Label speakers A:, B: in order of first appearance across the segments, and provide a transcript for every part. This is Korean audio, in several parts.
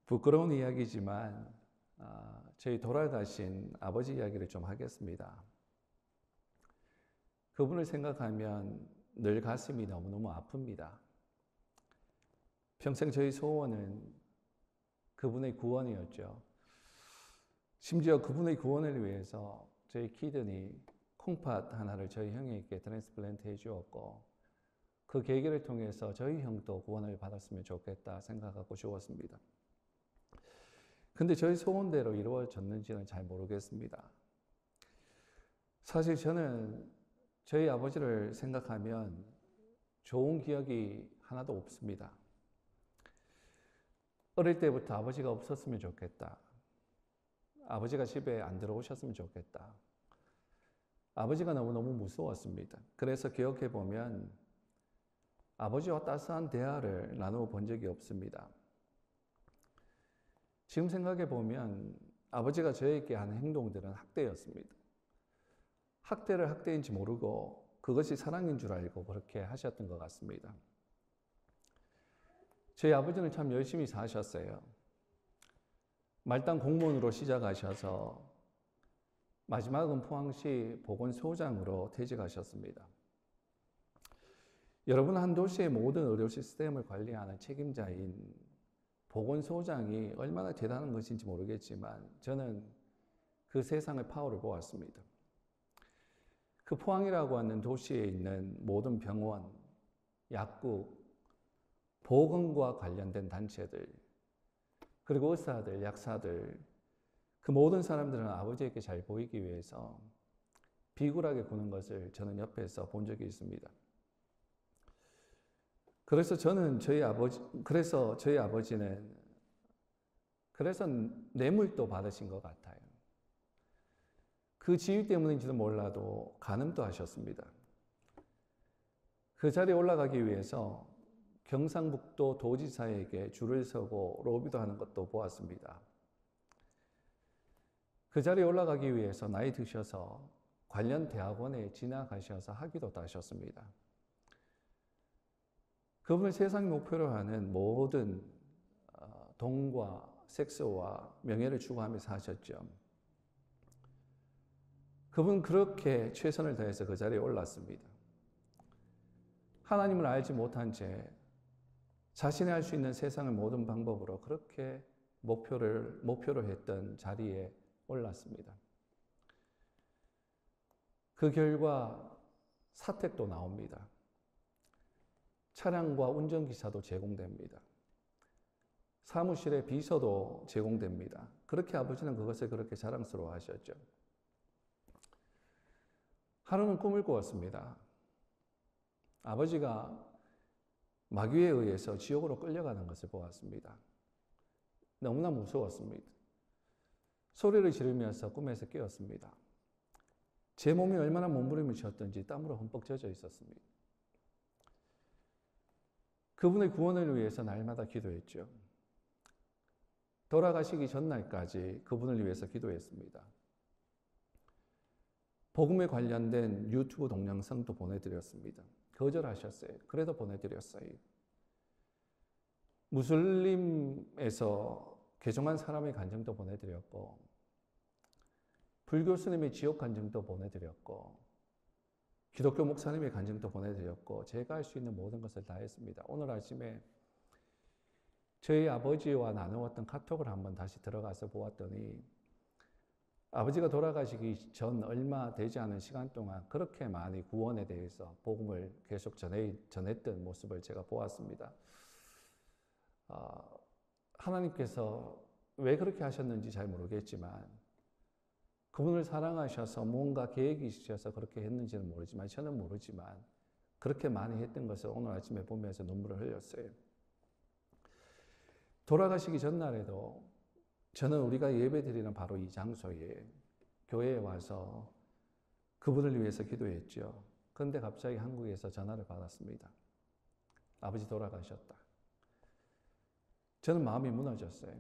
A: 부끄러운 이야기지만 저희 돌아가신 아버지 이야기를 좀 하겠습니다. 그분을 생각하면 늘 가슴이 너무너무 아픕니다. 평생 저희 소원은 그분의 구원이었죠. 심지어 그분의 구원을 위해서 저희 키드니 콩팥 하나를 저희 형에게 트랜스플란트 해주었고, 그 계기를 통해서 저희 형도 구원을 받았으면 좋겠다 생각하고 주었습니다. 근데 저희 소원대로 이루어졌는지는 잘 모르겠습니다. 사실 저는 저희 아버지를 생각하면 좋은 기억이 하나도 없습니다. 어릴 때부터 아버지가 없었으면 좋겠다. 아버지가 집에 안 들어오셨으면 좋겠다. 아버지가 너무너무 무서웠습니다. 그래서 기억해 보면 아버지와 따스한 대화를 나누어 본 적이 없습니다. 지금 생각해 보면 아버지가 저에게 한 행동들은 학대였습니다. 학대를 학대인지 모르고 그것이 사랑인 줄 알고 그렇게 하셨던 것 같습니다. 저희 아버지는 참 열심히 사셨어요. 말단 공무원으로 시작하셔서 마지막은 포항시 보건소장으로 퇴직하셨습니다. 여러분, 한 도시의 모든 의료 시스템을 관리하는 책임자인 보건소장이 얼마나 대단한 것인지 모르겠지만 저는 그 세상의 파워를 보았습니다. 그 포항이라고 하는 도시에 있는 모든 병원, 약국, 보건과 관련된 단체들, 그리고 의사들, 약사들, 그 모든 사람들은 아버지에게 잘 보이기 위해서 비굴하게 구는 것을 저는 옆에서 본 적이 있습니다. 그래서 저희 아버지는 뇌물도 받으신 것 같아요. 그 지위 때문인지도 몰라도 간음도 하셨습니다. 그 자리에 올라가기 위해서 경상북도 도지사에게 줄을 서고 로비도 하는 것도 보았습니다. 그 자리에 올라가기 위해서 나이 드셔서 관련 대학원에 진학하셔서 학위도 따셨습니다. 그분을 세상 목표로 하는 모든 돈과 섹스와 명예를 추구하면서 하셨죠. 그분은 그렇게 최선을 다해서 그 자리에 올랐습니다. 하나님을 알지 못한 채 자신이 할 수 있는 세상의 모든 방법으로 그렇게 목표로 했던 자리에 올랐습니다. 그 결과 사택도 나옵니다. 차량과 운전기사도 제공됩니다. 사무실에 비서도 제공됩니다. 그렇게 아버지는 그것을 그렇게 자랑스러워 하셨죠. 하루는 꿈을 꾸었습니다. 아버지가 마귀에 의해서 지옥으로 끌려가는 것을 보았습니다. 너무나 무서웠습니다. 소리를 지르면서 꿈에서 깨었습니다. 제 몸이 얼마나 몸부림을 쳤던지 땀으로 흠뻑 젖어 있었습니다. 그분의 구원을 위해서 날마다 기도했죠. 돌아가시기 전날까지 그분을 위해서 기도했습니다. 복음에 관련된 유튜브 동영상도 보내드렸습니다. 거절하셨어요. 그래도 보내드렸어요. 무슬림에서 개종한 사람의 간증도 보내드렸고, 불교 스님의 지옥 간증도 보내드렸고, 기독교 목사님의 간증도 보내드렸고, 제가 할 수 있는 모든 것을 다 했습니다. 오늘 아침에 저희 아버지와 나누었던 카톡을 한번 다시 들어가서 보았더니 아버지가 돌아가시기 전 얼마 되지 않은 시간 동안 그렇게 많이 구원에 대해서 복음을 계속 전했던 모습을 제가 보았습니다. 하나님께서 왜 그렇게 하셨는지 잘 모르겠지만 그분을 사랑하셔서 뭔가 계획이 있으셔서 그렇게 했는지는 모르지만 저는 모르지만 그렇게 많이 했던 것을 오늘 아침에 보면서 눈물을 흘렸어요. 돌아가시기 전날에도 저는 우리가 예배드리는 바로 이 장소에 교회에 와서 그분을 위해서 기도했죠. 그런데 갑자기 한국에서 전화를 받았습니다. 아버지 돌아가셨다. 저는 마음이 무너졌어요.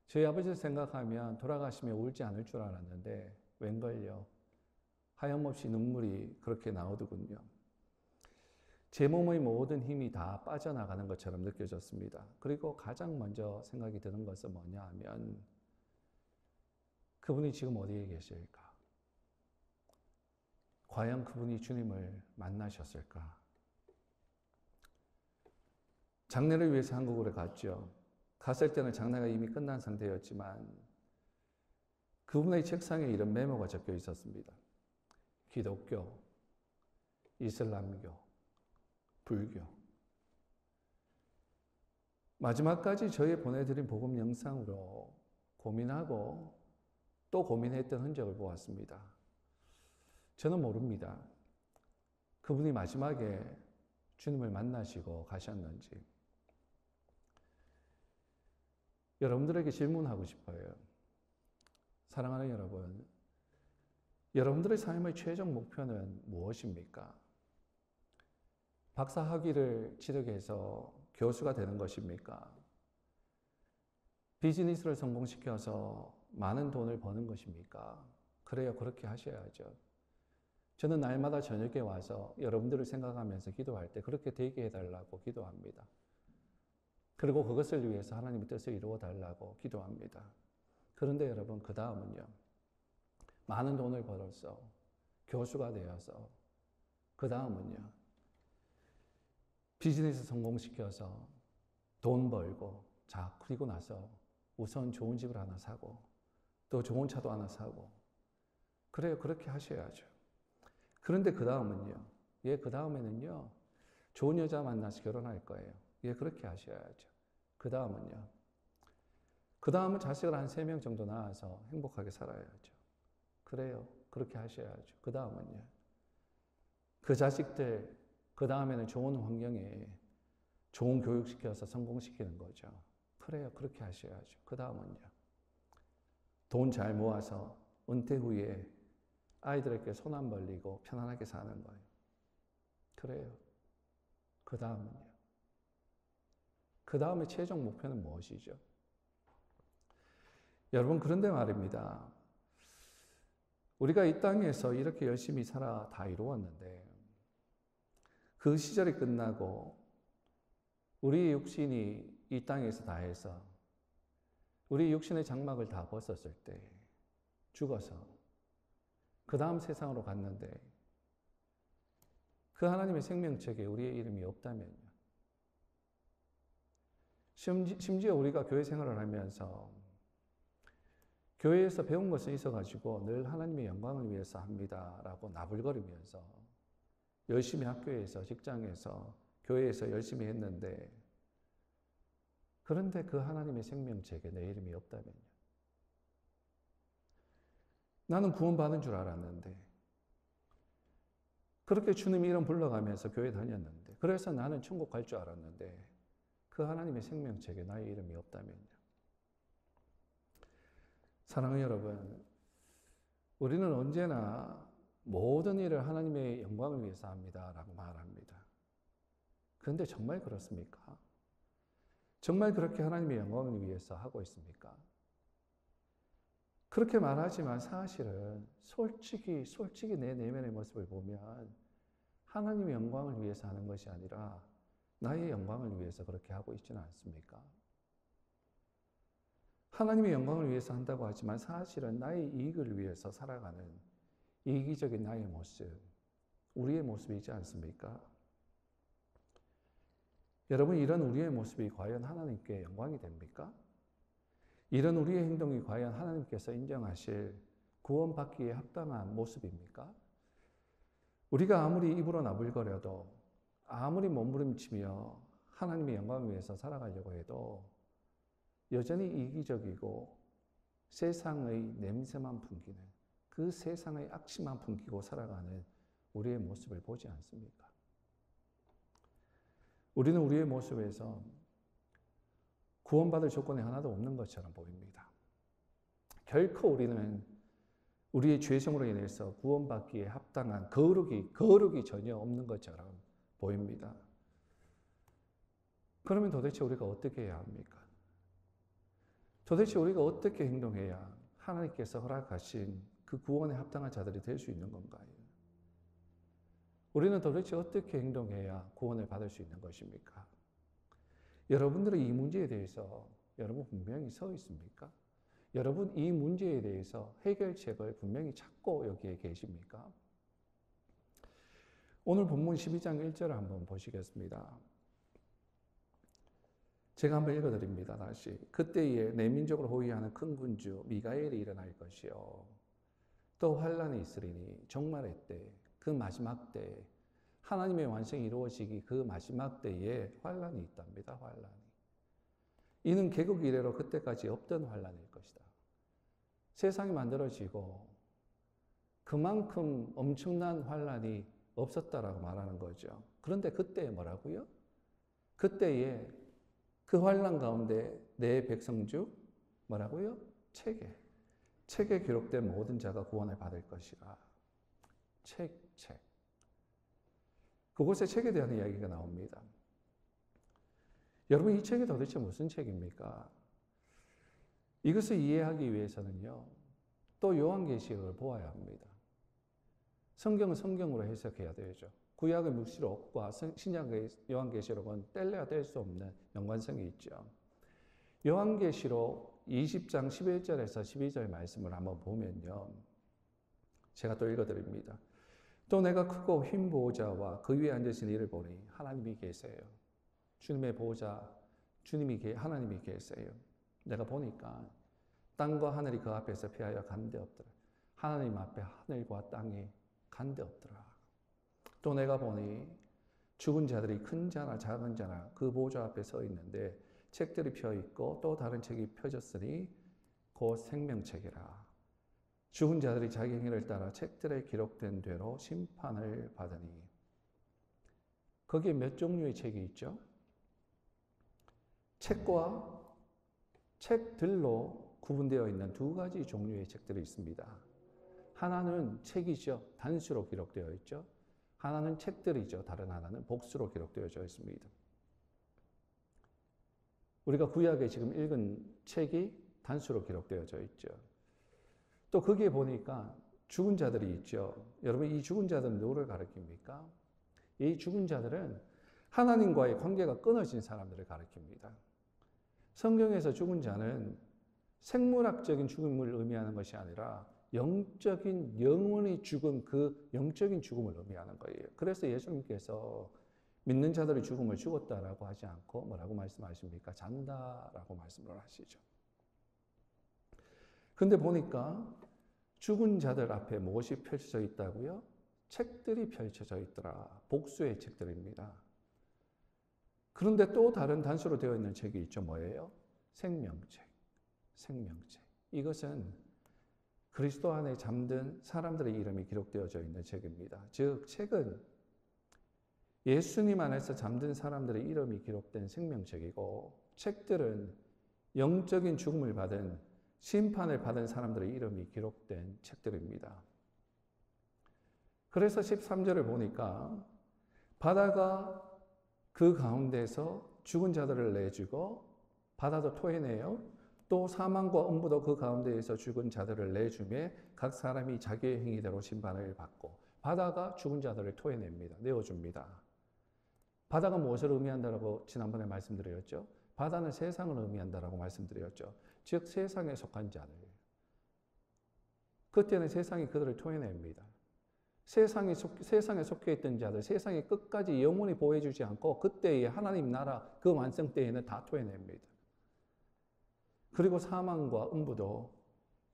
A: 저희 아버지를 생각하면 돌아가시면 울지 않을 줄 알았는데 웬걸요. 하염없이 눈물이 그렇게 나오더군요. 제 몸의 모든 힘이 다 빠져나가는 것처럼 느껴졌습니다. 그리고 가장 먼저 생각이 드는 것은 뭐냐 하면 그분이 지금 어디에 계실까? 과연 그분이 주님을 만나셨을까? 장례를 위해서 한국으로 갔죠. 갔을 때는 장례가 이미 끝난 상태였지만 그분의 책상에 이런 메모가 적혀 있었습니다. 기독교, 이슬람교, 불교. 마지막까지 저희 보내드린 복음 영상으로 고민하고 또 고민했던 흔적을 보았습니다. 저는 모릅니다. 그분이 마지막에 주님을 만나시고 가셨는지. 여러분들에게 질문하고 싶어요. 사랑하는 여러분, 여러분들의 삶의 최종 목표는 무엇입니까? 박사 학위를 취득해서 교수가 되는 것입니까? 비즈니스를 성공시켜서 많은 돈을 버는 것입니까? 그래요, 그렇게 하셔야죠. 저는 날마다 저녁에 와서 여러분들을 생각하면서 기도할 때 그렇게 되게 해달라고 기도합니다. 그리고 그것을 위해서 하나님의 뜻을 이루어 달라고 기도합니다. 그런데 여러분, 그 다음은요. 많은 돈을 벌어서 교수가 되어서 그 다음은요. 비즈니스 성공시켜서 돈 벌고 자, 그리고 나서 우선 좋은 집을 하나 사고 또 좋은 차도 하나 사고 그래요, 그렇게 하셔야죠. 그런데 그 다음은요. 그 다음에는요. 좋은 여자 만나서 결혼할 거예요. 그렇게 하셔야죠. 그 다음은요. 그 다음은 자식을 한 3명 정도 낳아서 행복하게 살아야죠. 그래요. 그렇게 하셔야죠. 그 다음은요. 그 자식들, 그 다음에는 좋은 환경에 좋은 교육시켜서 성공시키는 거죠. 그래요. 그렇게 하셔야죠. 그 다음은요. 돈 잘 모아서 은퇴 후에 아이들에게 손 안 벌리고 편안하게 사는 거예요. 그래요. 그 다음은요. 그 다음에 최종 목표는 무엇이죠? 여러분, 그런데 말입니다. 우리가 이 땅에서 이렇게 열심히 살아 다 이루었는데 그 시절이 끝나고 우리 육신이 이 땅에서 다 해서 우리 육신의 장막을 다 벗었을 때 죽어서 그 다음 세상으로 갔는데 그 하나님의 생명책에 우리의 이름이 없다면요. 심지어 우리가 교회 생활을 하면서 교회에서 배운 것은 있어가지고 늘 하나님의 영광을 위해서 합니다라고 나불거리면서 열심히 학교에서, 직장에서, 교회에서 열심히 했는데 그런데 그 하나님의 생명책에 내 이름이 없다면요. 나는 구원받은 줄 알았는데 그렇게 주님 이름 불러가면서 교회 다녔는데 그래서 나는 천국 갈 줄 알았는데 그 하나님의 생명책에 나의 이름이 없다면요. 사랑하는 여러분, 우리는 언제나 모든 일을 하나님의 영광을 위해서 합니다라고 말합니다. 그런데 정말 그렇습니까? 정말 그렇게 하나님의 영광을 위해서 하고 있습니까? 그렇게 말하지만 사실은 솔직히 내 내면의 모습을 보면 하나님의 영광을 위해서 하는 것이 아니라 나의 영광을 위해서 그렇게 하고 있지는 않습니까? 하나님의 영광을 위해서 한다고 하지만 사실은 나의 이익을 위해서 살아가는 이기적인 나의 모습, 우리의 모습이지 않습니까? 여러분, 이런 우리의 모습이 과연 하나님께 영광이 됩니까? 이런 우리의 행동이 과연 하나님께서 인정하실 구원받기에 합당한 모습입니까? 우리가 아무리 입으로 나불거려도 아무리 몸부림치며 하나님의 영광을 위해서 살아가려고 해도 여전히 이기적이고 세상의 냄새만 풍기는 그 세상의 악취만 풍기고 살아가는 우리의 모습을 보지 않습니까? 우리는 우리의 모습에서 구원받을 조건이 하나도 없는 것처럼 보입니다. 결코 우리는 우리의 죄성으로 인해서 구원받기에 합당한 거룩이 전혀 없는 것처럼 보입니다. 그러면 도대체 우리가 어떻게 해야 합니까? 도대체 우리가 어떻게 행동해야 하나님께서 허락하신 그 구원에 합당한 자들이 될 수 있는 건가요? 우리는 도대체 어떻게 행동해야 구원을 받을 수 있는 것입니까? 여러분들은 이 문제에 대해서 여러분 분명히 서 있습니까? 여러분 이 문제에 대해서 해결책을 분명히 찾고 여기에 계십니까? 오늘 본문 12장 1절을 한번 보시겠습니다. 제가 한번 읽어드립니다. 다시. 그때에 내 민족을 호위하는 큰 군주 미가엘이 일어날 것이요 또 환란이 있으리니 종말의 때 그 마지막 때 하나님의 완성이 이루어지기 그 마지막 때에 환란이 있답니다. 환란이. 이는 개국 이래로 그때까지 없던 환란일 것이다. 세상이 만들어지고 그만큼 엄청난 환란이 없었다라고 말하는 거죠. 그런데 그때에 뭐라고요? 그때에 그 환란 가운데 내 백성 중 뭐라고요? 책에 기록된 모든 자가 구원을 받을 것이라. 책. 그곳에 책에 대한 이야기가 나옵니다. 여러분 이 책이 도대체 무슨 책입니까? 이것을 이해하기 위해서는요. 또 요한계시록을 보아야 합니다. 성경은 성경으로 해석해야 되죠. 구약의 묵시록과 신약의 요한계시록은 뗄래야 뗄 수 없는 연관성이 있죠. 요한계시록 20장 11절에서 12절 말씀을 한번 보면요. 제가 또 읽어드립니다. 또 내가 크고 흰 보호자와 그 위에 앉으신 이를 보니 하나님이 계세요. 주님의 보호자, 하나님이 계세요. 내가 보니까 땅과 하늘이 그 앞에서 피하여 간데 없더라. 하나님 앞에 하늘과 땅이 간데 없더라. 또 내가 보니 죽은 자들이 큰 자나 작은 자나 그 보호자 앞에 서 있는데 책들이 펴 있고 또 다른 책이 펴졌으니 곧 생명책이라. 죽은 자들이 자기 행위를 따라 책들에 기록된 대로 심판을 받으니. 거기에 몇 종류의 책이 있죠? 책과 책들로 구분되어 있는 두 가지 종류의 책들이 있습니다. 하나는 책이죠. 단수로 기록되어 있죠. 하나는 책들이죠. 다른 하나는 복수로 기록되어져 있습니다. 우리가 구약에 지금 읽은 책이 단수로 기록되어져 있죠. 또 거기에 보니까 죽은 자들이 있죠. 여러분 이 죽은 자들은 누구를 가리킵니까? 이 죽은 자들은 하나님과의 관계가 끊어진 사람들을 가리킵니다. 성경에서 죽은 자는 생물학적인 죽음을 의미하는 것이 아니라 영적인 영혼이 죽은 그 영적인 죽음을 의미하는 거예요. 그래서 예수님께서 믿는 자들의 죽음을 죽었다라고 하지 않고 뭐라고 말씀하십니까? 잔다라고 말씀을 하시죠. 근데 보니까 죽은 자들 앞에 무엇이 펼쳐져 있다고요? 책들이 펼쳐져 있더라. 복수의 책들입니다. 그런데 또 다른 단수로 되어 있는 책이 있죠. 뭐예요? 생명책. 이것은 그리스도 안에 잠든 사람들의 이름이 기록되어져 있는 책입니다. 즉, 책은 예수님 안에서 잠든 사람들의 이름이 기록된 생명책이고, 책들은 영적인 죽음을 받은, 심판을 받은 사람들의 이름이 기록된 책들입니다. 그래서 13절을 보니까 바다가 그 가운데서 죽은 자들을 내주고 바다도 토해내요. 또 사망과 음부도 그 가운데에서 죽은 자들을 내주매 각 사람이 자기의 행위대로 심판을 받고, 바다가 죽은 자들을 토해냅니다. 내어줍니다. 바다가 무엇을 의미한다고 지난번에 말씀드렸죠? 바다는 세상을 의미한다라고 말씀드렸죠. 즉 세상에 속한 자들. 그때는 세상이 그들을 토해냅니다. 세상에 속해 있던 자들, 세상이 끝까지 영원히 보호해주지 않고 그때의 하나님 나라 그 완성 때에는 다 토해냅니다. 그리고 사망과 음부도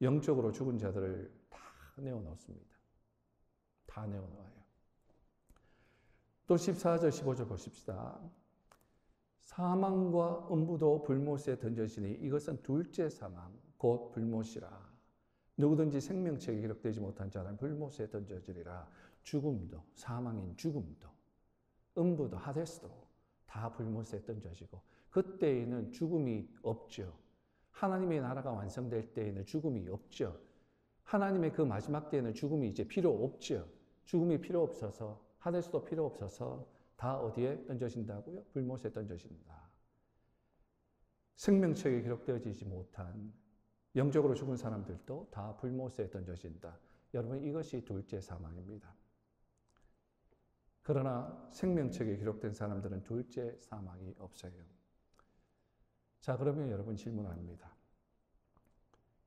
A: 영적으로 죽은 자들을 다 내어놓습니다. 다 내어놓아요. 또 14절, 15절 보십시다. 사망과 음부도 불못에 던져지니 이것은 둘째 사망, 곧 불못이라. 누구든지 생명책에 기록되지 못한 자는 불못에 던져지리라. 죽음도, 사망인 죽음도, 음부도, 하데스도 다 불못에 던져지고, 그때에는 죽음이 없죠. 하나님의 나라가 완성될 때에는 죽음이 없죠. 하나님의 그 마지막 때에는 죽음이 이제 필요 없죠. 죽음이 필요 없어서, 하데스도 필요 없어서 다 어디에 던져진다고요? 불못에 던져진다. 생명책에 기록되어지지 못한 영적으로 죽은 사람들도 다 불못에 던져진다. 여러분 이것이 둘째 사망입니다. 그러나 생명책에 기록된 사람들은 둘째 사망이 없어요. 자, 그러면 여러분 질문합니다.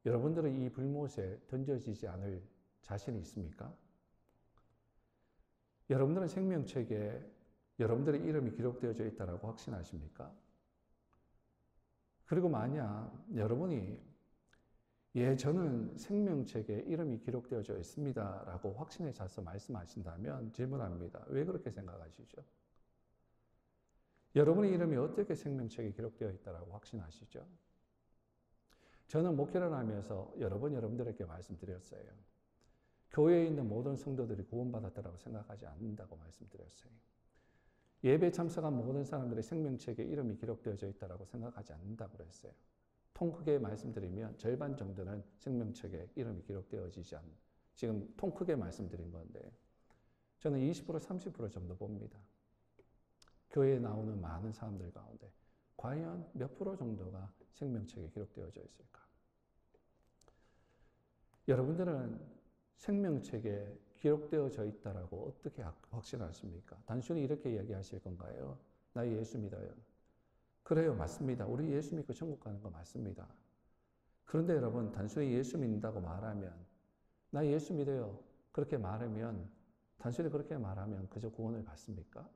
A: 여러분들은 이 불못에 던져지지 않을 자신이 있습니까? 여러분들은 생명책에 여러분들의 이름이 기록되어져 있다고 확신하십니까? 그리고 만약 여러분이 저는 생명책에 이름이 기록되어져 있습니다 라고 확신에 차서 말씀하신다면 질문합니다. 왜 그렇게 생각하시죠? 여러분의 이름이 어떻게 생명책에 기록되어 있다고 확신하시죠? 저는 목회를 하면서 여러 번 여러분들에게 말씀드렸어요. 교회에 있는 모든 성도들이 구원받았다고 생각하지 않는다고 말씀드렸어요. 예배 참석한 모든 사람들의 생명책에 이름이 기록되어져 있다고 생각하지 않는다고 그랬어요. 통 크게 말씀드리면 절반 정도는 생명책에 이름이 기록되어지지 않는, 지금 통 크게 말씀드린 건데 저는 20% 30% 정도 봅니다. 교회에 나오는 많은 사람들 가운데 과연 몇 프로 정도가 생명책에 기록되어져 있을까? 여러분들은 생명책에 기록되어져 있다라고 어떻게 확신하십니까? 단순히 이렇게 이야기하실 건가요? 나 예수 믿어요. 그래요, 맞습니다. 우리 예수 믿고 천국 가는 거 맞습니다. 그런데 여러분, 단순히 예수 믿는다고 말하면, 나 예수 믿어요. 그렇게 말하면, 단순히 그렇게 말하면 그저 구원을 받습니까?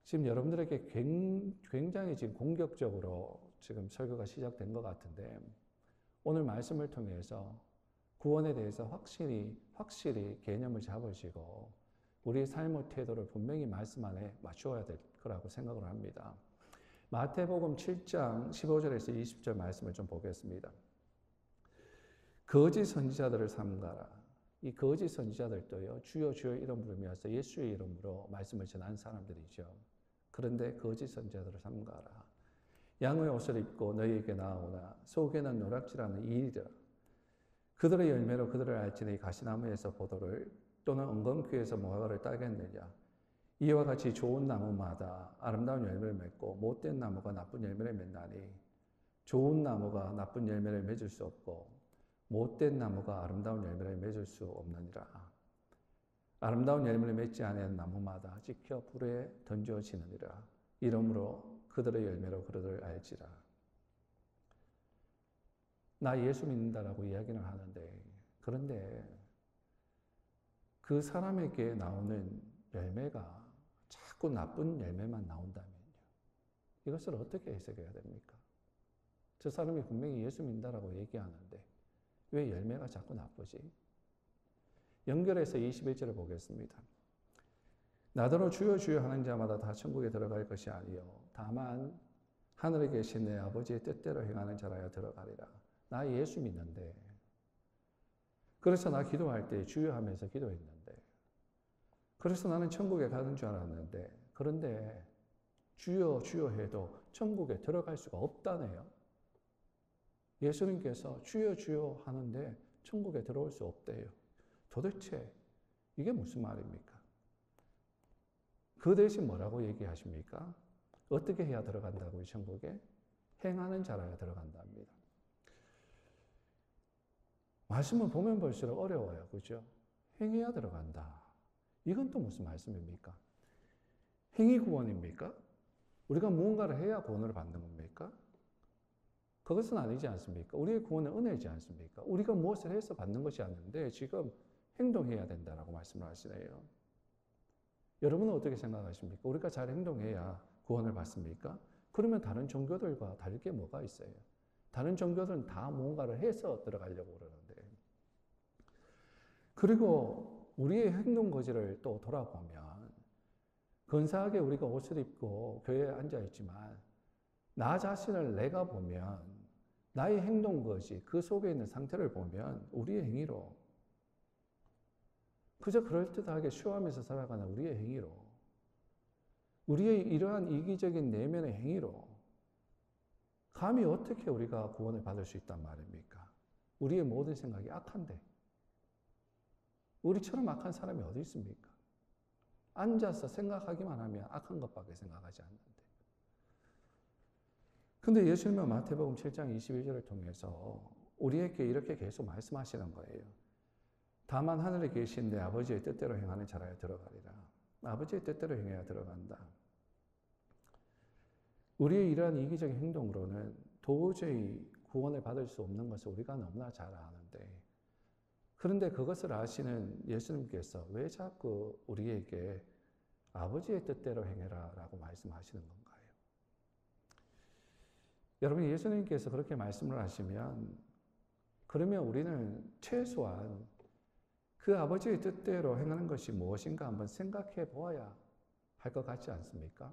A: 지금 여러분들에게 굉장히 지금 공격적으로 지금 설교가 시작된 것 같은데, 오늘 말씀을 통해서 구원에 대해서 확실히 개념을 잡으시고, 우리의 삶의 태도를 분명히 말씀 안에 맞추어야 될 거라고 생각을 합니다. 마태복음 7장 15절에서 20절 말씀을 좀 보겠습니다. 거짓 선지자들을 삼가라. 이 거짓 선지자들도요, 주여 주여 이름 부르면서 예수의 이름으로 말씀을 전한 사람들이죠. 그런데 거짓 선지자들을 삼가라. 양의 옷을 입고 너희에게 나오나 속에는 노략질하는 이리라. 그들의 열매로 그들을 알지니 가시나무에서 포도를 또는 엉겅퀴에서 무화과를 따겠느냐. 이와 같이 좋은 나무마다 아름다운 열매를 맺고 못된 나무가 나쁜 열매를 맺나니 좋은 나무가 나쁜 열매를 맺을 수 없고 못된 나무가 아름다운 열매를 맺을 수 없느니라. 아름다운 열매를 맺지 아니하는 나무마다 찍혀 불에 던져지느니라. 이러므로 그들의 열매로 그들을 알지라. 나 예수 믿는다라고 이야기를 하는데, 그런데 그 사람에게 나오는 열매가 자꾸 나쁜 열매만 나온다면요. 이것을 어떻게 해석해야 됩니까? 저 사람이 분명히 예수 믿는다라고 얘기하는데 왜 열매가 자꾸 나쁘지? 연결해서 21절을 보겠습니다. 나더러 주여 주여 하는 자마다 다 천국에 들어갈 것이 아니요 다만 하늘에 계신 내 아버지의 뜻대로 행하는 자라야 들어가리라. 나 예수 믿는데, 그래서 나 기도할 때 주여 하면서 기도했는데, 그래서 나는 천국에 가는 줄 알았는데, 그런데 주여 주여 해도 천국에 들어갈 수가 없다네요. 예수님께서 주여 주여 하는데 천국에 들어올 수 없대요. 도대체 이게 무슨 말입니까? 그 대신 뭐라고 얘기하십니까? 어떻게 해야 들어간다고요, 천국에? 행하는 자라야 들어간답니다. 말씀을 보면 볼수록 어려워요. 그죠? 행해야 들어간다. 이건 또 무슨 말씀입니까? 행위 구원입니까? 우리가 무언가를 해야 구원을 받는 겁니까? 그것은 아니지 않습니까? 우리의 구원은 은혜이지 않습니까? 우리가 무엇을 해서 받는 것이 아닌데 지금 행동해야 된다라고 말씀을 하시네요. 여러분은 어떻게 생각하십니까? 우리가 잘 행동해야 구원을 받습니까? 그러면 다른 종교들과 다를 게 뭐가 있어요? 다른 종교들은 다 무언가를 해서 들어가려고 그러는데. 그리고 우리의 행동 거지를 또 돌아보면 근사하게 우리가 옷을 입고 교회에 앉아 있지만 나 자신을 내가 보면 나의 행동 거지 그 속에 있는 상태를 보면 우리의 행위로 그저 그럴듯하게 쉬어하면서 살아가는 우리의 행위로 우리의 이러한 이기적인 내면의 행위로 감히 어떻게 우리가 구원을 받을 수 있단 말입니까? 우리의 모든 생각이 악한데 우리처럼 악한 사람이 어디 있습니까? 앉아서 생각하기만 하면 악한 것밖에 생각하지 않는데. 근데 예수님은 마태복음 7장 21절을 통해서 우리에게 이렇게 계속 말씀하시는 거예요. 다만 하늘에 계신 내 아버지의 뜻대로 행하는 자라야 들어가리라. 아버지의 뜻대로 행해야 들어간다. 우리의 이러한 이기적인 행동으로는 도저히 구원을 받을 수 없는 것을 우리가 너무나 잘 아는데, 그런데 그것을 아시는 예수님께서 왜 자꾸 우리에게 아버지의 뜻대로 행해라 라고 말씀하시는 건가요? 여러분, 예수님께서 그렇게 말씀을 하시면, 그러면 우리는 최소한 그 아버지의 뜻대로 행하는 것이 무엇인가 한번 생각해 보아야 할 것 같지 않습니까?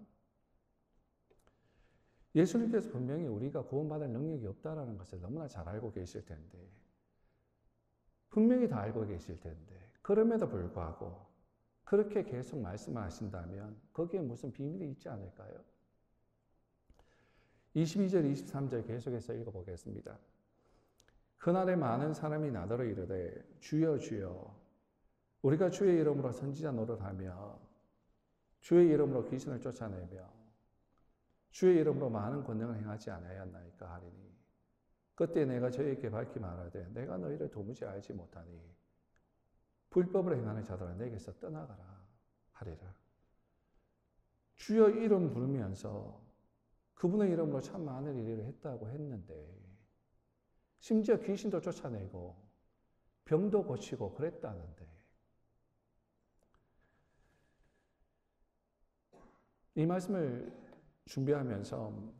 A: 예수님께서 분명히 우리가 구원받을 능력이 없다는 것을 너무나 잘 알고 계실 텐데, 분명히 다 알고 계실 텐데, 그럼에도 불구하고 그렇게 계속 말씀을 하신다면 거기에 무슨 비밀이 있지 않을까요? 22절, 23절 계속해서 읽어보겠습니다. 그날에 많은 사람이 나더러 이르되 주여 주여 우리가 주의 이름으로 선지자 노릇하며 주의 이름으로 귀신을 쫓아내며 주의 이름으로 많은 권능을 행하지 아니하였나이까 하리니 그때 내가 저희에게 밝히 말하되 내가 너희를 도무지 알지 못하니 불법을 행하는 자들아 내게서 떠나가라 하리라. 주여 이름 부르면서 그분의 이름으로 참 많은 일을 했다고 했는데 심지어 귀신도 쫓아내고 병도 고치고 그랬다는데 이 말씀을 준비하면서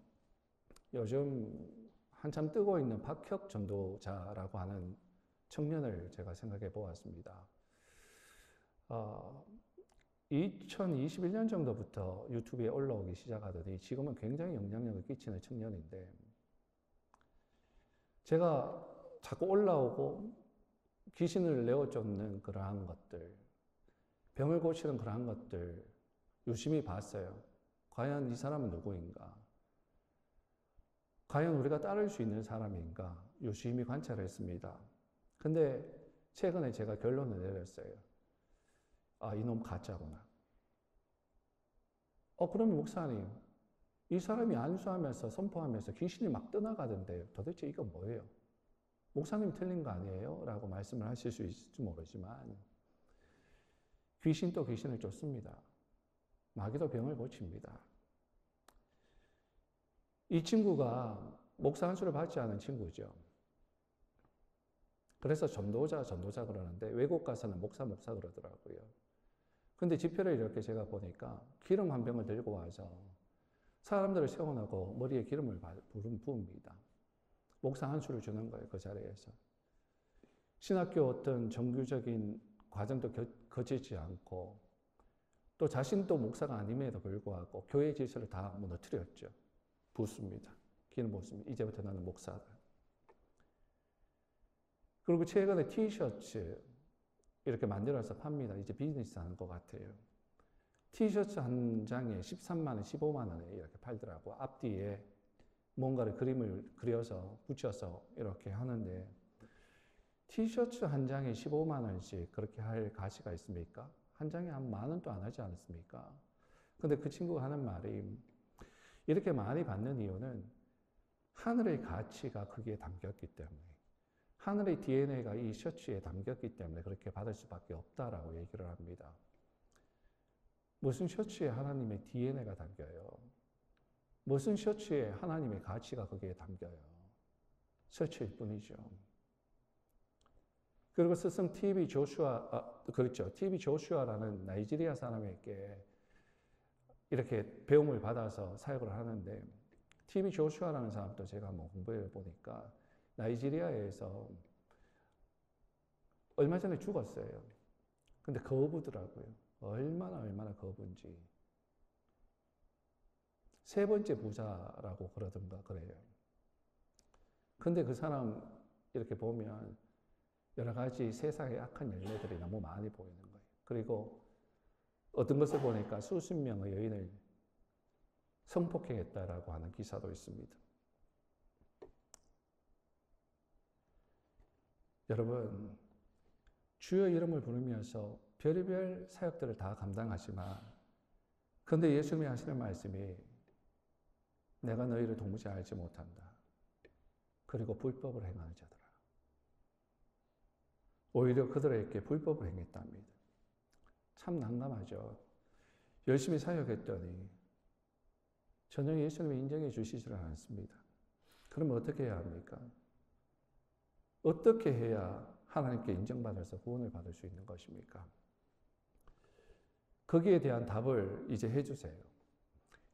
A: 요즘 한참 뜨고 있는 박혁 전도자라고 하는 청년을 제가 생각해 보았습니다. 2021년 정도부터 유튜브에 올라오기 시작하더니 지금은 굉장히 영향력을 끼치는 청년인데 제가 자꾸 올라오고 귀신을 내어쫓는 그러한 것들, 병을 고치는 그러한 것들 유심히 봤어요. 과연 이 사람은 누구인가? 과연 우리가 따를 수 있는 사람인가? 유심히 관찰했습니다. 근데 최근에 제가 결론을 내렸어요. 아, 이놈 가짜구나. 그러면 목사님, 이 사람이 안수하면서 선포하면서 귀신이 막 떠나가던데 도대체 이건 뭐예요? 목사님 틀린 거 아니에요? 라고 말씀을 하실 수 있을지 모르지만 귀신도 귀신을 쫓습니다. 마귀도 병을 고칩니다. 이 친구가 목사 안수를 받지 않은 친구죠. 그래서 전도자 그러는데 외국 가서는 목사 그러더라고요. 근데 집회를 이렇게 제가 보니까 기름 한 병을 들고 와서 사람들을 세워놓고 머리에 기름을 부읍니다. 목사 한 수를 주는 거예요, 그 자리에서. 신학교 어떤 정규적인 과정도 거치지 않고 또 자신도 목사가 아님에도 불구하고 교회 질서를 다 무너뜨렸죠. 붓습니다. 기름 붓습니다. 이제부터 나는 목사다. 그리고 최근에 티셔츠 이렇게 만들어서 팝니다. 이제 비즈니스 하는 것 같아요. 티셔츠 한 장에 13만 원, 15만 원에 이렇게 팔더라고. 앞뒤에 뭔가를 그림을 그려서 붙여서 이렇게 하는데 티셔츠 한 장에 15만 원씩 그렇게 할 가치가 있습니까? 한 장에 한 만 원도 안 하지 않습니까? 근데 그 친구가 하는 말이 이렇게 많이 받는 이유는 하늘의 가치가 거기에 담겼기 때문에 하늘의 DNA가 이 셔츠에 담겼기 때문에 그렇게 받을 수밖에 없다라고 얘기를 합니다. 무슨 셔츠에 하나님의 DNA가 담겨요? 무슨 셔츠에 하나님의 가치가 거기에 담겨요? 셔츠일 뿐이죠. 그리고 스승 TV 조슈아라는 나이지리아 사람에게 이렇게 배움을 받아서 사역을 하는데 TV 조슈아라는 사람도 제가 공부해 보니까 나이지리아에서 얼마 전에 죽었어요. 근데 거부더라고요. 얼마나 거부인지. 세 번째 부자라고 그러던가 그래요. 근데 그 사람 이렇게 보면 여러 가지 세상의 악한 열매들이 너무 많이 보이는 거예요. 그리고 어떤 것을 보니까 수십 명의 여인을 성폭행했다라고 하는 기사도 있습니다. 여러분, 주의 이름을 부르면서 별의별 사역들을 다 감당하지만 그런데 예수님이 하시는 말씀이 내가 너희를 도무지 알지 못한다. 그리고 불법을 행하는 자들아. 오히려 그들에게 불법을 행했답니다. 참 난감하죠. 열심히 사역했더니 전혀 예수님을 인정해 주시지를 않습니다. 그러면 어떻게 해야 합니까? 어떻게 해야 하나님께 인정받아서 구원을 받을 수 있는 것입니까? 거기에 대한 답을 이제 해주세요.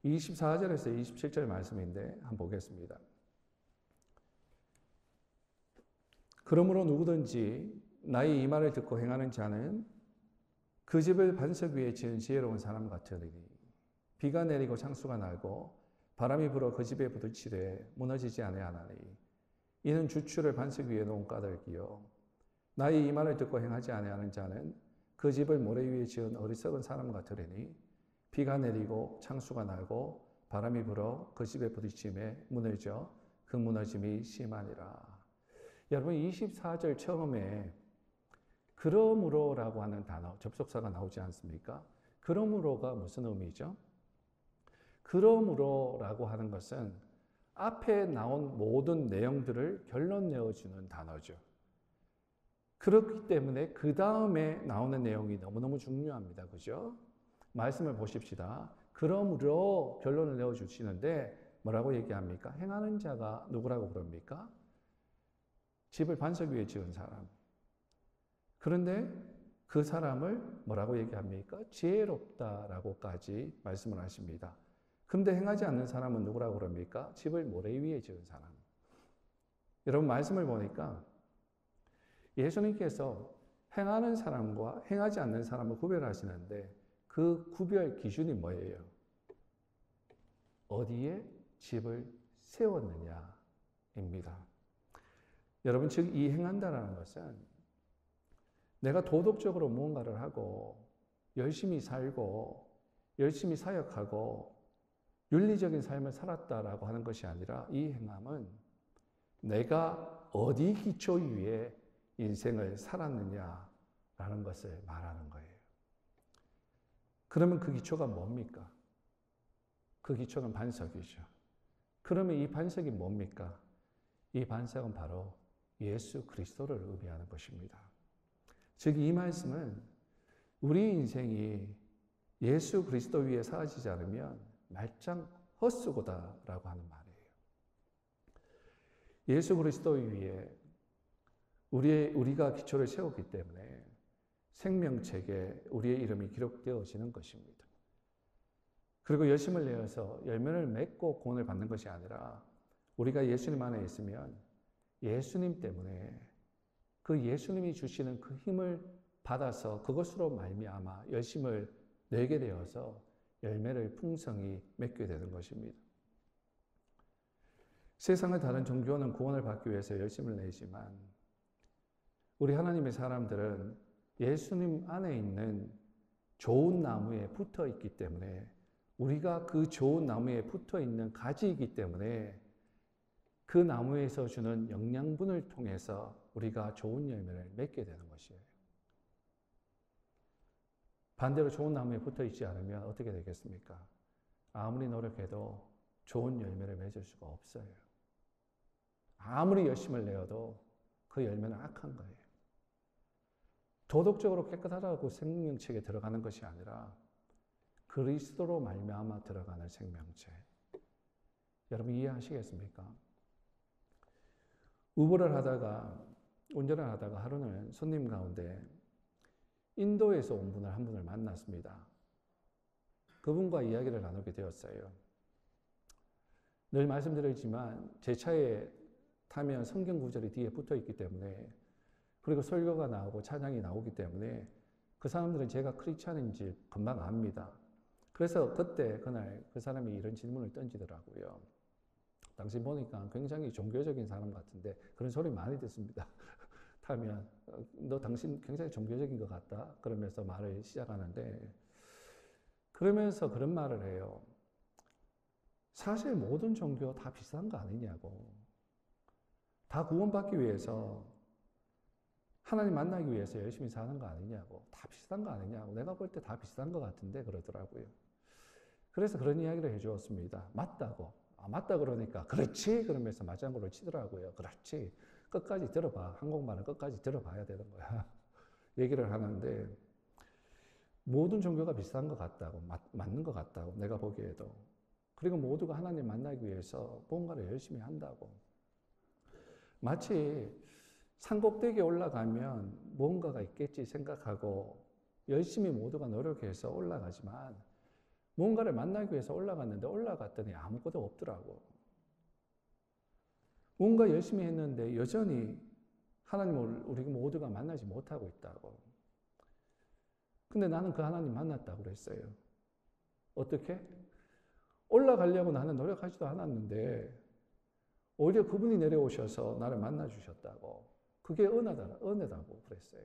A: 24절에서 27절 말씀인데 한번 보겠습니다. 그러므로 누구든지 나의 이 말을 듣고 행하는 자는 그 집을 반석 위에 지은 지혜로운 사람 같으리니 비가 내리고 창수가 나고 바람이 불어 그 집에 부딪히되 무너지지 아니하나니 이는 주추를 반석 위에 놓은 까닭이요 나의 이 말을 듣고 행하지 아니하는 자는 그 집을 모래 위에 지은 어리석은 사람 같으리니 비가 내리고 창수가 나고 바람이 불어 그 집에 부딪힘에 무너져 그 무너짐이 심하니라. 여러분 24절 처음에 그러므로라고 하는 단어 접속사가 나오지 않습니까? 그러므로가 무슨 의미죠? 그러므로라고 하는 것은 앞에 나온 모든 내용들을 결론 내어주는 단어죠. 그렇기 때문에 그 다음에 나오는 내용이 너무너무 중요합니다. 그죠? 말씀을 보십시다. 그러므로 결론을 내어주시는데 뭐라고 얘기합니까? 행하는 자가 누구라고 그럽니까? 집을 반석 위에 지은 사람. 그런데 그 사람을 뭐라고 얘기합니까? 지혜롭다라고까지 말씀을 하십니다. 그런데 행하지 않는 사람은 누구라고 그럽니까? 집을 모래 위에 지은 사람. 여러분 말씀을 보니까 예수님께서 행하는 사람과 행하지 않는 사람을 구별하시는데 그 구별 기준이 뭐예요? 어디에 집을 세웠느냐입니다. 여러분 즉 이 행한다라는 것은 내가 도덕적으로 무언가를 하고 열심히 살고 열심히 사역하고 윤리적인 삶을 살았다라고 하는 것이 아니라 이 행함은 내가 어디 기초 위에 인생을 살았느냐라는 것을 말하는 거예요. 그러면 그 기초가 뭡니까? 그 기초는 반석이죠. 그러면 이 반석이 뭡니까? 이 반석은 바로 예수 그리스도를 의미하는 것입니다. 즉 이 말씀은 우리 인생이 예수 그리스도 위에 쌓아지지 않으면 말짱 헛수고다라고 하는 말이에요. 예수 그리스도 위에 우리가 기초를 세웠기 때문에 생명책에 우리의 이름이 기록되어지는 것입니다. 그리고 열심을 내어서 열매를 맺고 구원을 받는 것이 아니라 우리가 예수님 안에 있으면 예수님 때문에 그 예수님이 주시는 그 힘을 받아서 그것으로 말미암아 열심을 내게 되어서 열매를 풍성히 맺게 되는 것입니다. 세상의 다른 종교는 구원을 받기 위해서 열심을 내지만 우리 하나님의 사람들은 예수님 안에 있는 좋은 나무에 붙어 있기 때문에 우리가 그 좋은 나무에 붙어 있는 가지이기 때문에 그 나무에서 주는 영양분을 통해서 우리가 좋은 열매를 맺게 되는 것이에요. 반대로 좋은 나무에 붙어 있지 않으면 어떻게 되겠습니까? 아무리 노력해도 좋은 열매를 맺을 수가 없어요. 아무리 열심을 내어도 그 열매는 악한 거예요. 도덕적으로 깨끗하다고 생명책에 들어가는 것이 아니라 그리스도로 말미암아 들어가는 생명체. 여러분 이해하시겠습니까? 운전을 하다가 하루는 손님 가운데 인도에서 온 분을 한 분을 만났습니다. 그분과 이야기를 나누게 되었어요. 늘 말씀드리지만 제 차에 타면 성경 구절이 뒤에 붙어 있기 때문에 그리고 설교가 나오고 찬양이 나오기 때문에 그 사람들은 제가 크리스찬인지 금방 압니다. 그래서 그날 그 사람이 이런 질문을 던지더라고요. 당신 보니까 굉장히 종교적인 사람 같은데 그런 소리 많이 듣습니다. 타면 너 당신 굉장히 종교적인 것 같다 그러면서 말을 시작하는데 그러면서 그런 말을 해요. 사실 모든 종교 다 비슷한 거 아니냐고. 다 구원받기 위해서 하나님 만나기 위해서 열심히 사는 거 아니냐고. 다 비슷한 거 아니냐고. 내가 볼 때 다 비슷한 것 같은데 그러더라고요. 그래서 그런 이야기를 해주었습니다. 맞다고. 맞다 그러니까 그렇지 그러면서 맞장구를 치더라고요. 그렇지. 끝까지 들어봐. 한국말은 끝까지 들어봐야 되는 거야. 얘기를 하는데 모든 종교가 비슷한 것 같다고, 맞는 것 같다고, 내가 보기에도. 그리고 모두가 하나님 만나기 위해서 뭔가를 열심히 한다고. 마치 산꼭대기에 올라가면 뭔가가 있겠지 생각하고 열심히 모두가 노력해서 올라가지만 뭔가를 만나기 위해서 올라갔는데 올라갔더니 아무것도 없더라고. 뭔가 열심히 했는데 여전히 하나님을 우리 모두가 만나지 못하고 있다고. 근데 나는 그 하나님 만났다고 그랬어요. 어떻게? 올라가려고 나는 노력하지도 않았는데 오히려 그분이 내려오셔서 나를 만나주셨다고. 그게 은혜다고 그랬어요.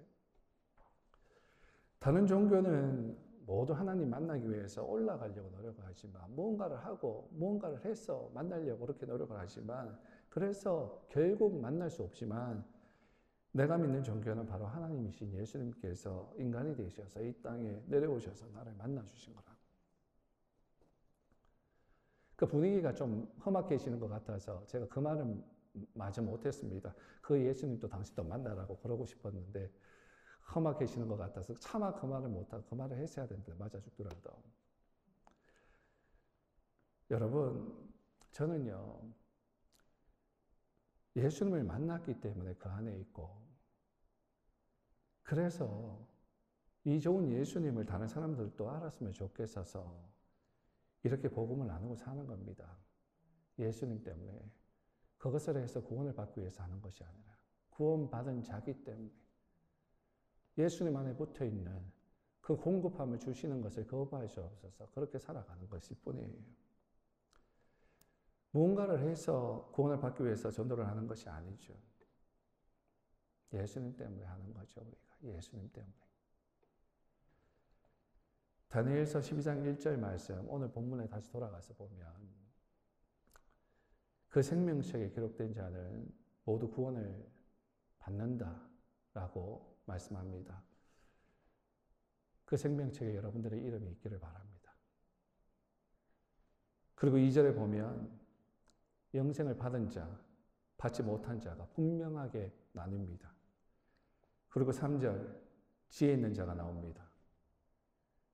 A: 다른 종교는 모두 하나님 만나기 위해서 올라가려고 노력을 하지만 뭔가를 하고 뭔가를 해서 만나려고 그렇게 노력을 하지만 그래서 결국 만날 수 없지만 내가 믿는 종교는 바로 하나님이신 예수님께서 인간이 되셔서 이 땅에 내려오셔서 나를 만나주신 거라고. 그 분위기가 좀 험악해지는 것 같아서 제가 그 말은 마저 못했습니다. 그 예수님도 당신도 만나라고 그러고 싶었는데 험악해지는 것 같아서 차마 그 말을 못하고 그 말을 했어야 되는데 맞아 죽더라도. 여러분, 저는요, 예수님을 만났기 때문에 그 안에 있고, 그래서 이 좋은 예수님을 다른 사람들도 알았으면 좋겠어서 이렇게 복음을 나누고 사는 겁니다. 예수님 때문에. 그것을 해서 구원을 받기 위해서 하는 것이 아니라 구원받은 자기 때문에 예수님 안에 붙어있는 그 공급함을 주시는 것을 거부할 수 없어서 그렇게 살아가는 것일 뿐이에요. 무언가를 해서 구원을 받기 위해서 전도를 하는 것이 아니죠. 예수님 때문에 하는 거죠, 우리가. 예수님 때문에. 다니엘서 12장 1절 말씀, 오늘 본문에 다시 돌아가서 보면 그 생명책에 기록된 자는 모두 구원을 받는다라고 말씀합니다. 그 생명책에 여러분들의 이름이 있기를 바랍니다. 그리고 2절에 보면 영생을 받은 자, 받지 못한 자가 분명하게 나뉩니다. 그리고 3절, 지혜 있는 자가 나옵니다.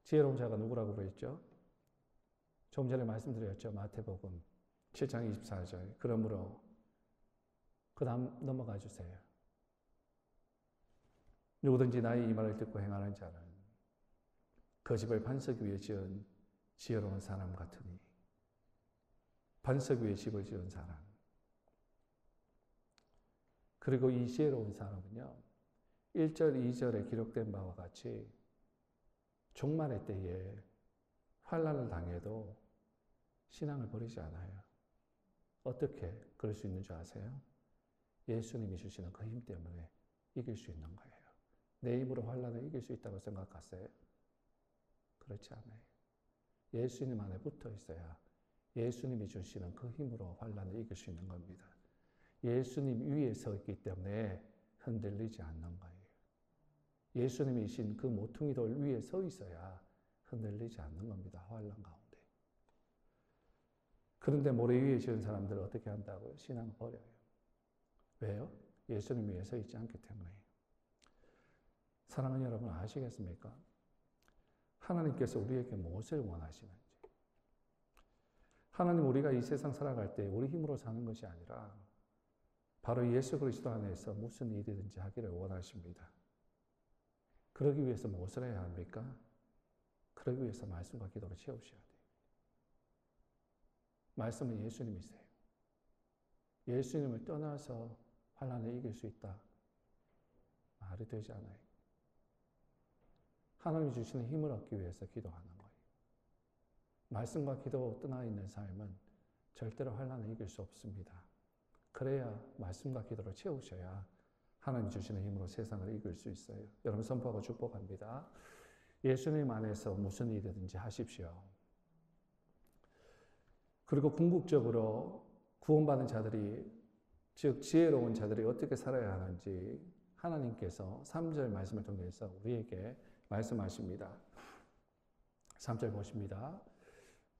A: 지혜로운 자가 누구라고 그랬죠? 조금 전에 말씀드렸죠. 마태복음 7장 24절. 그러므로 그 다음 넘어가 주세요. 누구든지 나의 이 말을 듣고 행하는 자는 그 집을 반석 위에 지은 지혜로운 사람 같으니. 반석 위에 집을 지은 사람. 그리고 이 지혜로운 사람은요, 1절, 2절에 기록된 바와 같이 종말의 때에 환난을 당해도 신앙을 버리지 않아요. 어떻게 그럴 수 있는 줄 아세요? 예수님이 주시는 그 힘 때문에 이길 수 있는 거예요. 내 힘으로 환난을 이길 수 있다고 생각하세요? 그렇지 않아요. 예수님 안에 붙어 있어야 예수님이 주시는 그 힘으로 환난을 이길 수 있는 겁니다. 예수님 위에 서 있기 때문에 흔들리지 않는 거예요. 예수님이신 그 모퉁이 돌 위에 서 있어야 흔들리지 않는 겁니다. 환난 가운데. 그런데 모래 위에 지은 사람들은 어떻게 한다고요? 신앙을 버려요. 왜요? 예수님 위에 서 있지 않기 때문에. 사랑하는 여러분 아시겠습니까? 하나님께서 우리에게 무엇을 원하시는지. 하나님 우리가 이 세상 살아갈 때 우리 힘으로 사는 것이 아니라 바로 예수 그리스도 안에서 무슨 일이든지 하기를 원하십니다. 그러기 위해서 무엇을 해야 합니까? 그러기 위해서 말씀과 기도로 채우셔야 돼요. 말씀은 예수님이세요. 예수님을 떠나서 환난을 이길 수 있다. 말이 되지 않아요. 하나님이 주시는 힘을 얻기 위해서 기도하는 거예요. 말씀과 기도 떠나 있는 삶은 절대로 환난을 이길 수 없습니다. 그래야 말씀과 기도로 채우셔야 하나님 주시는 힘으로 세상을 이길 수 있어요. 여러분 선포하고 축복합니다. 예수님 안에서 무슨 일이든지 하십시오. 그리고 궁극적으로 구원받은 자들이, 즉 지혜로운 자들이 어떻게 살아야 하는지 하나님께서 3절 말씀을 통해서 우리에게 말씀하십니다. 3절 보십니다.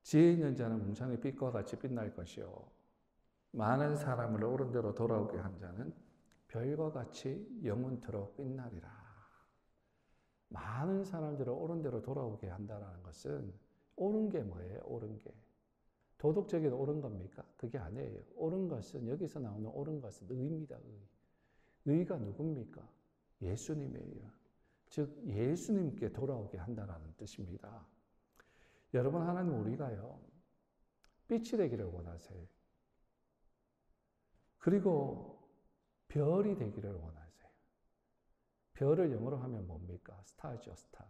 A: 지혜 있는 자는 웅장의 빛과 같이 빛날 것이요 많은 사람을 옳은 대로 돌아오게 한 자는 별과 같이 영원토록 빛나리라. 많은 사람들을 옳은 대로 돌아오게 한다는 것은 옳은 게 뭐예요? 옳은 게. 도덕적인 옳은 겁니까? 그게 아니에요. 옳은 것은, 여기서 나오는 옳은 것은 의입니다. 의. 의가 누굽니까? 예수님이에요. 즉 예수님께 돌아오게 한다는 뜻입니다. 여러분, 하나님 우리가요, 빛이 되기를 원하세요. 그리고 별이 되기를 원하세요. 별을 영어로 하면 뭡니까? 스타죠, 스타.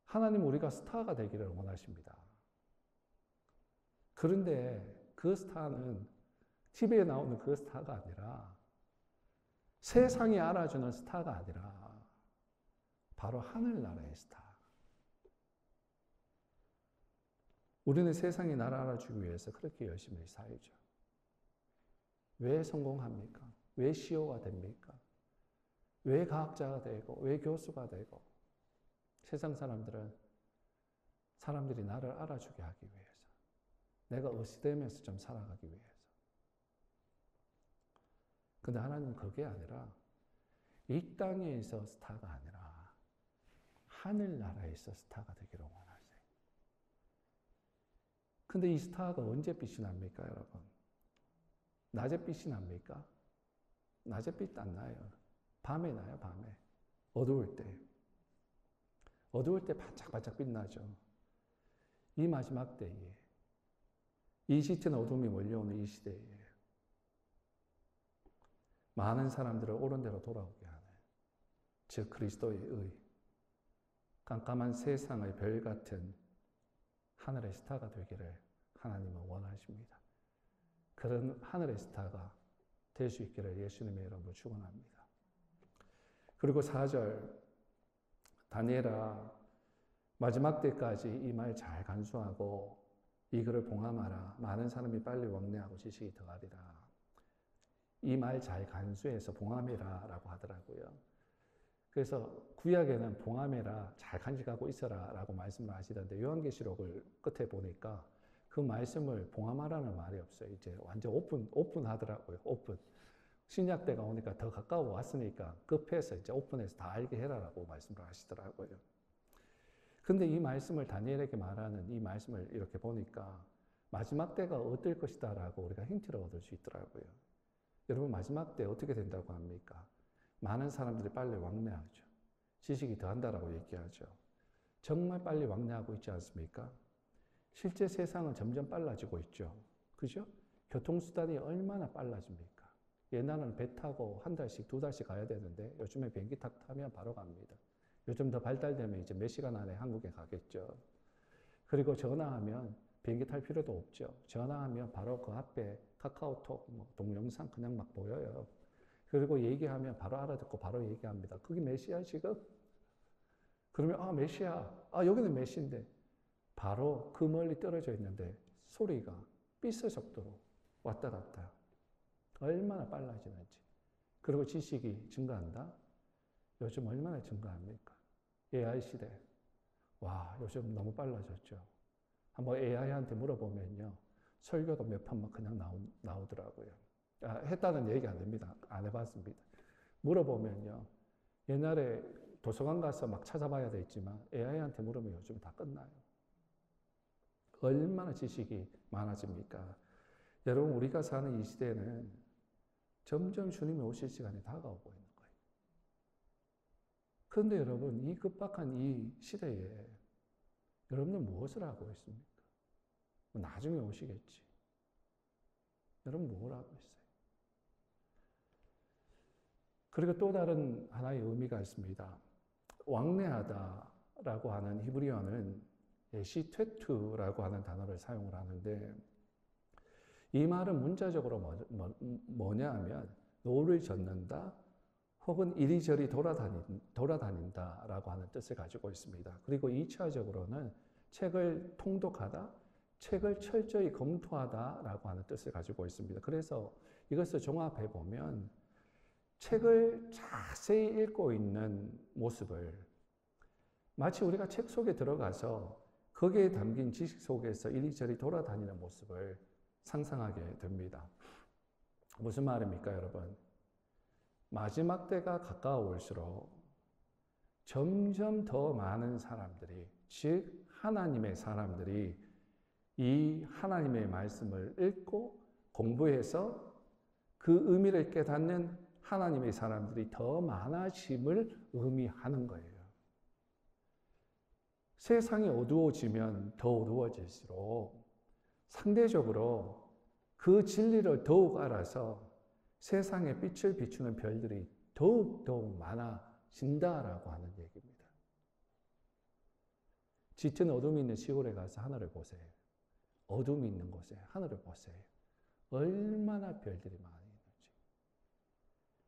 A: 하나님 우리가 스타가 되기를 원하십니다. 그런데 그 스타는 TV에 나오는 그 스타가 아니라, 세상이 알아주는 스타가 아니라 바로 하늘나라의 스타. 우리는 세상이 나를 알아주기 위해서 그렇게 열심히 살죠. 왜 성공합니까? 왜 CEO가 됩니까? 왜 과학자가 되고, 왜 교수가 되고? 세상 사람들이 나를 알아주게 하기 위해서. 내가 어시되면서 좀 살아가기 위해서. 근데 하나님은 그게 아니라 이 땅에서 스타가 아니라 하늘나라에서 스타가 되기를 원하세요. 근데 이 스타가 언제 빛이 납니까, 여러분? 낮에 빛이 납니까? 낮에 빛 안 나요. 밤에 나요, 밤에. 어두울 때. 어두울 때 반짝반짝 빛나죠. 이 마지막 때에, 이 짙은 어둠이 몰려오는 이 시대에 많은 사람들을 옳은 대로 돌아오게 하는, 즉 그리스도의 의, 깜깜한 세상의 별 같은 하늘의 스타가 되기를 하나님은 원하십니다. 그런 하늘의 스타가 될 수 있기를 예수님의 이름으로 축원합니다. 그리고 4절, 다니엘아, 마지막 때까지 이 말 잘 간수하고 이 글을 봉함하라. 많은 사람이 빨리 왕래하고 지식이 더하리라. 이 말 잘 간수해서 봉함해라 라고 하더라고요. 그래서 구약에는 봉함해라, 잘 간직하고 있어라 라고 말씀을 하시던데, 요한계시록을 끝에 보니까 그 말씀을 봉함하라는 말이 없어요. 이제 완전 오픈하더라고요. 오픈. 신약 때가 오니까 더 가까워 왔으니까 급해서 이제 오픈해서 다 알게 해라라고 말씀을 하시더라고요. 근데 이 말씀을 다니엘에게 말하는 이 말씀을 이렇게 보니까 마지막 때가 어떨 것이다 라고 우리가 힌트를 얻을 수 있더라고요. 여러분, 마지막 때 어떻게 된다고 합니까? 많은 사람들이 빨리 왕래하죠. 지식이 더한다라고 얘기하죠. 정말 빨리 왕래하고 있지 않습니까? 실제 세상은 점점 빨라지고 있죠. 그죠? 교통수단이 얼마나 빨라집니까? 옛날에는 배 타고 한 달씩, 두 달씩 가야 되는데 요즘에 비행기 타면 바로 갑니다. 요즘 더 발달되면 이제 몇 시간 안에 한국에 가겠죠. 그리고 전화하면 비행기 탈 필요도 없죠. 전화하면 바로 그 앞에 카카오톡, 동영상 그냥 막 보여요. 그리고 얘기하면 바로 알아듣고 바로 얘기합니다. 그게 몇 시야 지금? 그러면 몇 시야? 여기는 몇 시인데. 바로 그 멀리 떨어져 있는데 소리가 삐스 속도로 왔다 갔다. 얼마나 빨라지는지. 그리고 지식이 증가한다? 요즘 얼마나 증가합니까? AI 시대. 와, 요즘 너무 빨라졌죠. 한번 AI한테 물어보면요, 설교도 몇 판만 그냥 나오더라고요. 했다는 얘기 안 됩니다. 안 해봤습니다. 물어보면요, 옛날에 도서관 가서 막 찾아봐야 됐지만 AI한테 물으면 요즘 다 끝나요. 얼마나 지식이 많아집니까? 여러분, 우리가 사는 이 시대는 점점 주님이 오실 시간이 다가오고 있는 거예요. 그런데 여러분, 이 급박한 이 시대에 여러분은 무엇을 하고 있습니까? 나중에 오시겠지. 여러분 뭘 하고 있어요? 그리고 또 다른 하나의 의미가 있습니다. 왕래하다라고 하는 히브리어는 시퇴투라고 하는 단어를 사용을 하는데, 이 말은 문자적으로 뭐냐 하면 노를 젓는다 혹은 이리저리 돌아다닌다라고 하는 뜻을 가지고 있습니다. 그리고 2차적으로는 책을 통독하다, 책을 철저히 검토하다라고 하는 뜻을 가지고 있습니다. 그래서 이것을 종합해 보면 책을 자세히 읽고 있는 모습을, 마치 우리가 책 속에 들어가서 거기에 담긴 지식 속에서 이리저리 돌아다니는 모습을 상상하게 됩니다. 무슨 말입니까, 여러분? 마지막 때가 가까워올수록 점점 더 많은 사람들이, 즉 하나님의 사람들이 이 하나님의 말씀을 읽고 공부해서 그 의미를 깨닫는 하나님의 사람들이 더 많아짐을 의미하는 거예요. 세상이 어두워지면 더 어두워질수록 상대적으로 그 진리를 더욱 알아서 세상에 빛을 비추는 별들이 더욱 많아진다라고 하는 얘기입니다. 짙은 어둠이 있는 시골에 가서 하늘을 보세요. 어둠이 있는 곳에 하늘을 보세요. 얼마나 별들이 많이 있는지.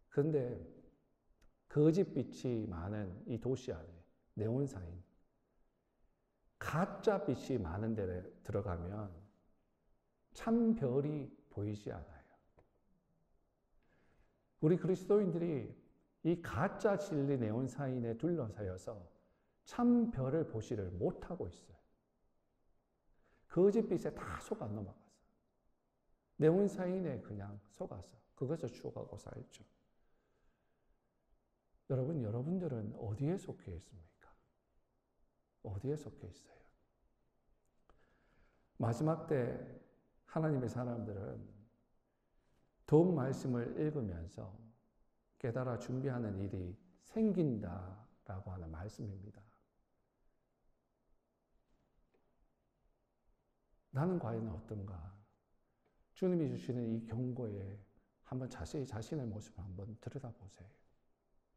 A: 그런데 거짓빛이 많은 이 도시 안에 네온사인, 가짜 빛이 많은 데 들어가면 참 별이 보이지 않아요. 우리 그리스도인들이 이 가짜 진리 네온사인에 둘러싸여서 참 별을 보지를 못하고 있어요. 거짓빛에 다 속아 넘어가서 네온사인에 그냥 속아서 그것을 추구하고 살죠. 여러분들은 어디에 속해 있습니까? 어디에 속해 있어요? 마지막 때 하나님의 사람들은 더욱 말씀을 읽으면서 깨달아 준비하는 일이 생긴다라고 하는 말씀입니다. 나는 과연 어떤가? 주님이 주시는 이 경고에 한번 자세히 자신의 모습을 한번 들여다보세요.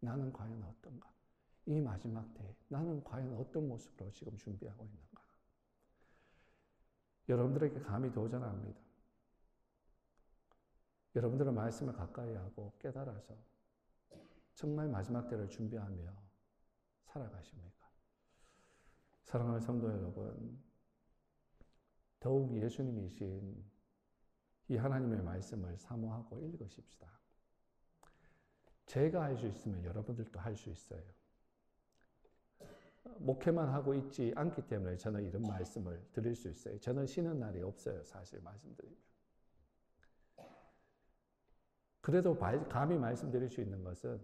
A: 나는 과연 어떤가? 이 마지막 때에 나는 과연 어떤 모습으로 지금 준비하고 있는가? 여러분들에게 감히 도전합니다. 여러분들은 말씀을 가까이 하고 깨달아서 정말 마지막 때를 준비하며 살아가십니까? 사랑하는 성도 여러분, 더욱 예수님이신 이 하나님의 말씀을 사모하고 읽으십시다. 제가 할 수 있으면 여러분들도 할 수 있어요. 목회만 하고 있지 않기 때문에 저는 이런 말씀을 드릴 수 있어요. 저는 쉬는 날이 없어요, 사실 말씀드리면. 그래도 감히 말씀드릴 수 있는 것은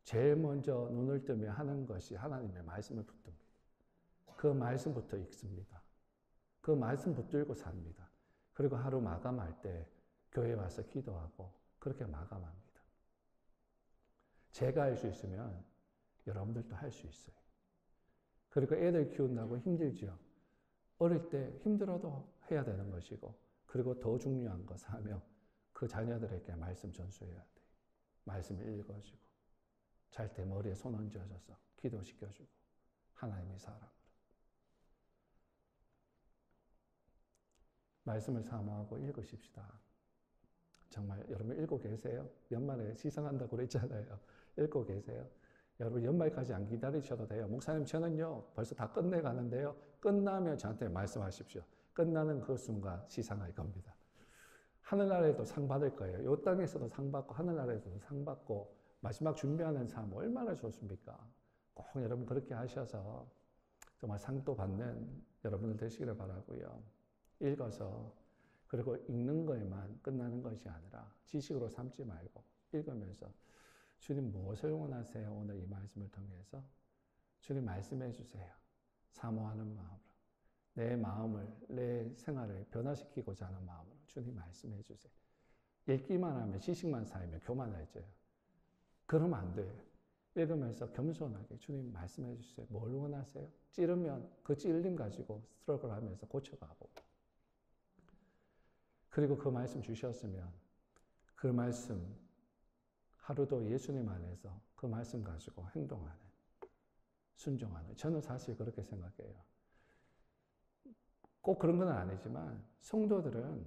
A: 제일 먼저 눈을 뜨며 하는 것이 하나님의 말씀을 붙듭니다. 그 말씀부터 읽습니다. 그 말씀 붙들고 삽니다. 그리고 하루 마감할 때 교회 와서 기도하고 그렇게 마감합니다. 제가 할 수 있으면 여러분들도 할 수 있어요. 그리고 애들 키운다고 힘들죠. 어릴 때 힘들어도 해야 되는 것이고, 그리고 더 중요한 것을 하며 그 자녀들에게 말씀 전수해야 돼요. 말씀을 읽어주고, 잘 때 머리에 손 얹어줘서 기도시켜주고, 하나님의 사랑으로. 말씀을 사모하고 읽으십시다. 정말 여러분 읽고 계세요? 연말에 시상한다고 그랬잖아요. 읽고 계세요? 여러분 연말까지 안 기다리셔도 돼요. 목사님 저는요 벌써 다 끝내가는데요. 끝나면 저한테 말씀하십시오. 끝나는 그 순간 시상할 겁니다. 하늘나라에도 상 받을 거예요. 이 땅에서도 상 받고 하늘나라에서도 상 받고 마지막 준비하는 삶 얼마나 좋습니까? 꼭 여러분 그렇게 하셔서 정말 상도 받는 여러분들 되시기를 바라고요. 읽어서 그리고 읽는 거에만 끝나는 것이 아니라 지식으로 삼지 말고 읽으면서 주님 무엇을 원하세요? 오늘 이 말씀을 통해서 주님 말씀해 주세요. 사모하는 마음으로 내 마음을 내 생활을 변화시키고자 하는 마음으로 주님 말씀해 주세요. 읽기만 하면 지식만 쌓이면 교만해져요. 그러면 안 돼요. 읽으면서 겸손하게 주님 말씀해 주세요. 뭘 원하세요? 찌르면 그 찔림 가지고 스트러글 하면서 고쳐가고 그리고 그 말씀 주셨으면 그 말씀 하루도 예수님 안에서 그 말씀 가지고 행동하는, 순종하는. 저는 사실 그렇게 생각해요. 꼭 그런 건 아니지만 성도들은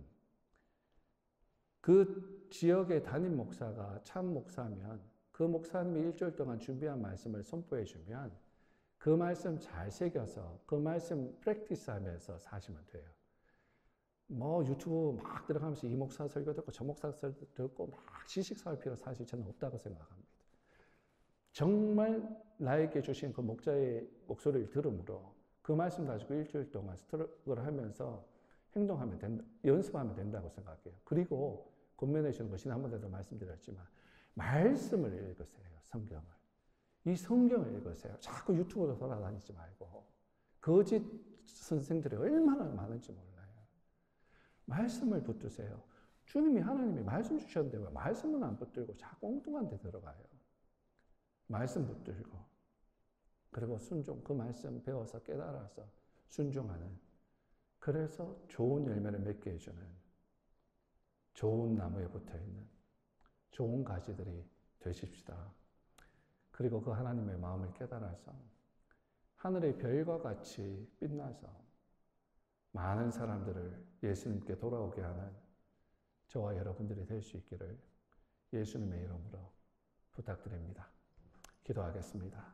A: 그 지역의 담임 목사가 참 목사면 그 목사님이 일주일 동안 준비한 말씀을 선포해 주면 그 말씀 잘 새겨서 그 말씀 프랙티스 하면서 사시면 돼요. 뭐 유튜브 막 들어가면서 이 목사 설교 듣고 저 목사 설교 듣고 막 지식 쌓을 필요 사실 저는 없다고 생각합니다. 정말 나에게 주신 그 목자의 목소리를 들음으로 그 말씀 가지고 일주일 동안 스트럭을 하면서 행동하면 된다, 연습하면 된다고 생각해요. 그리고 건면해 주는 거 지난번에도 말씀드렸지만 말씀을 읽으세요. 성경을. 이 성경을 읽으세요. 자꾸 유튜브로 돌아다니지 말고. 거짓 선생들이 얼마나 많은지 몰라요. 말씀을 붙드세요. 주님이 하나님이 말씀 주셨는데 왜 말씀은 안 붙들고 자꾸 엉뚱한 데 들어가요. 말씀 붙들고. 그리고 순종, 그 말씀 배워서 깨달아서 순종하는. 그래서 좋은 열매를 맺게 해주는 좋은 나무에 붙어있는 좋은 가지들이 되십시다. 그리고 그 하나님의 마음을 깨달아서 하늘의 별과 같이 빛나서 많은 사람들을 예수님께 돌아오게 하는 저와 여러분들이 될 수 있기를 예수님의 이름으로 부탁드립니다. 기도하겠습니다.